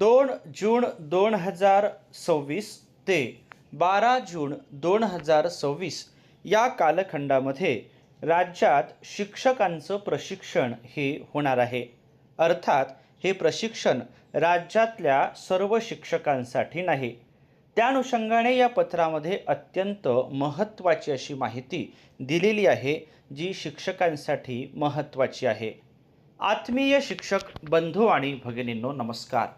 2 जून 2026 ते 12 जून 2026 या कालखंडामध्ये राज्यात शिक्षकांचं प्रशिक्षण हे होणार आहे. अर्थात हे प्रशिक्षण राज्यातल्या सर्व शिक्षकांसाठी नाही. त्या अनुषंगाने या पत्रामध्ये अत्यंत महत्त्वाची अशी माहिती दिलेली आहे, जी शिक्षकांसाठी महत्त्वाची आहे. आत्मीय शिक्षक बंधू आणि भगिनींनो, नमस्कार.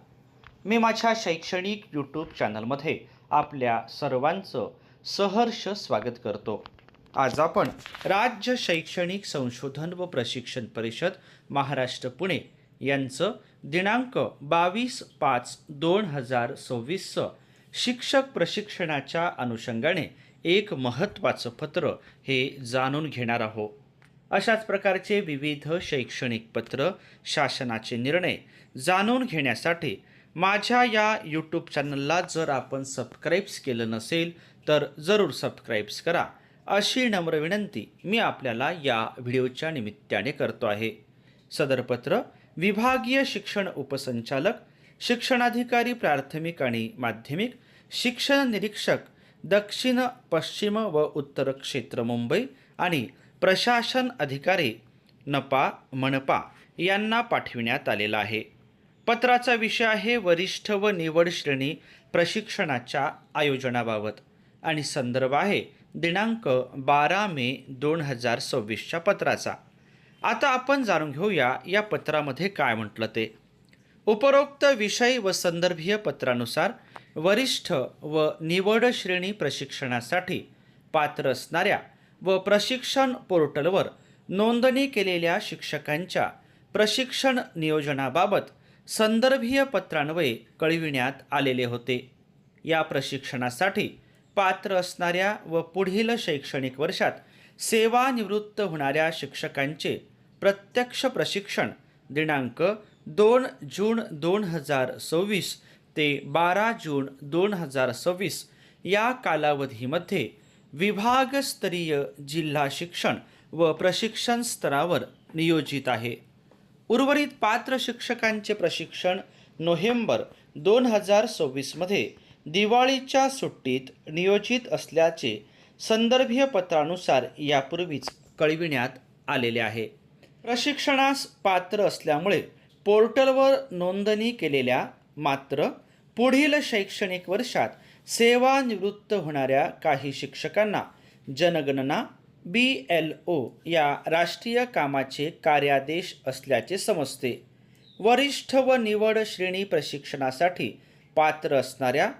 मी माझ्या शैक्षणिक यूट्यूब चॅनलमध्ये आपल्या सर्वांचं सहर्ष स्वागत करतो. आज आपण राज्य शैक्षणिक संशोधन व प्रशिक्षण परिषद महाराष्ट्र पुणे यांचं दिनांक 22/5/2026 शिक्षक प्रशिक्षणाच्या अनुषंगाने एक महत्त्वाचं पत्र हे जाणून घेणार आहोत. अशाच प्रकारचे विविध शैक्षणिक पत्र, शासनाचे निर्णय जाणून घेण्यासाठी माझ्या या यूट्यूब चॅनलला जर आपण सबस्क्राईब्स केलं नसेल तर जरूर सबस्क्राईब्स करा, अशी नम्र विनंती मी आपल्याला या व्हिडिओच्या निमित्ताने करतो आहे. सदर पत्र विभागीय शिक्षण उपसंचालक, शिक्षणाधिकारी प्राथमिक आणि माध्यमिक, शिक्षण निरीक्षक दक्षिण, पश्चिम व उत्तर क्षेत्र मुंबई आणि प्रशासन अधिकारी नपा मनपा यांना पाठविण्यात आलेला आहे. पत्राचा विषय आहे वरिष्ठ व निवड श्रेणी प्रशिक्षणाच्या आयोजनाबाबत आणि संदर्भ आहे दिनांक 12 मे 2026 पत्राचा. आता आपण जाणून घेऊया या पत्रामध्ये काय म्हटलं ते. उपरोक्त विषय व संदर्भीय पत्रानुसार वरिष्ठ व निवड श्रेणी प्रशिक्षणासाठी पात्र असणाऱ्या व प्रशिक्षण पोर्टलवर नोंदणी केलेल्या शिक्षकांच्या प्रशिक्षण नियोजनाबाबत संदर्भीय पत्रान्वये कळविण्यात आलेले होते. या प्रशिक्षणासाठी पात्र असणाऱ्या व पुढील शैक्षणिक वर्षात सेवानिवृत्त होणाऱ्या शिक्षकांचे प्रत्यक्ष प्रशिक्षण दिनांक 2 जून 2026 ते 12 जून 2026 या कालावधीमध्ये विभागस्तरीय जिल्हा शिक्षण व प्रशिक्षण स्तरावर नियोजित आहे. उर्वरित पात्र शिक्षकांचे प्रशिक्षण नोव्हेंबर 2026 मध्ये दिवाळीच्या सुट्टीत नियोजित असल्याचे संदर्भीय पत्रानुसार यापूर्वीच कळविण्यात आलेले आहे. प्रशिक्षणास पात्र असल्यामुळे पोर्टलवर नोंदणी केलेल्या मात्र पुढील शैक्षणिक वर्षात सेवानिवृत्त होणाऱ्या काही शिक्षकांना जनगणना BLO या राष्ट्रीय कामाचे कार्यादेश असल्याचे समजते. वरिष्ठ व निवड श्रेणी प्रशिक्षणासाठी पात्र असणाऱ्या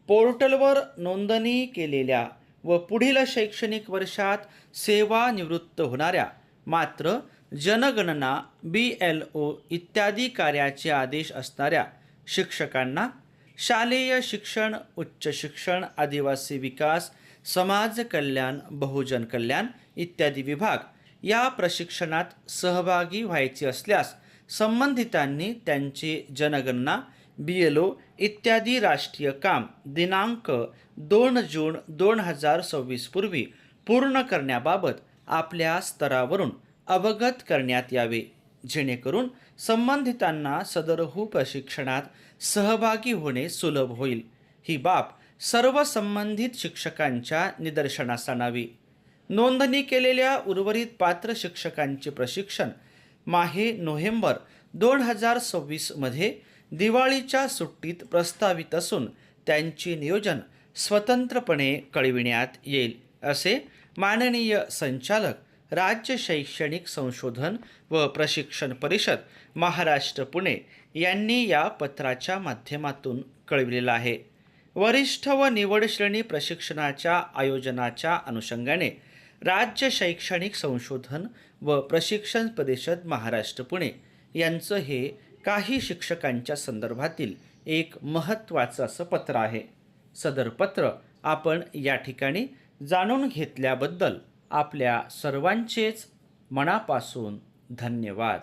पोर्टलवर नोंदणी केलेल्या व पुढील शैक्षणिक वर्षात सेवानिवृत्त होणाऱ्या मात्र जनगणना BLO इत्यादी कार्याचे आदेश असणाऱ्या शिक्षकांना शालेय शिक्षण, उच्च शिक्षण, आदिवासी विकास, समाज कल्याण, बहुजन कल्याण इत्यादी विभाग या प्रशिक्षणात सहभागी व्हायचे असल्यास संबंधितांनी त्यांचे जनगणना BLO इत्यादी राष्ट्रीय काम दिनांक 2 जून 2026 पूर्वी पूर्ण करण्याबाबत आपल्या स्तरावरून अवगत करण्यात यावे, जेणेकरून संबंधितांना सदरहू प्रशिक्षणात सहभागी होणे सुलभ होईल. ही बाब सर्व संबंधित शिक्षकांच्या निदर्शनास आणावी. नोंदणी केलेल्या उर्वरित पात्र शिक्षकांचे प्रशिक्षण माहे नोव्हेंबर 2026 मध्ये दिवाळीच्या सुट्टीत प्रस्तावित असून त्यांचे नियोजन स्वतंत्रपणे कळविण्यात येईल, असे माननीय संचालक, राज्य शैक्षणिक संशोधन व प्रशिक्षण परिषद महाराष्ट्र पुणे यांनी या पत्राच्या माध्यमातून कळविलेलं आहे. वरिष्ठ व निवड श्रेणी प्रशिक्षणाच्या आयोजनाच्या अनुषंगाने राज्य शैक्षणिक संशोधन व प्रशिक्षण परिषद महाराष्ट्र पुणे यांचं हे काही शिक्षकांच्या संदर्भातील एक महत्त्वाचं असं पत्र आहे. सदर पत्र आपण या ठिकाणी जाणून घेतल्याबद्दल आपल्या सर्वांचेच मनापासून धन्यवाद.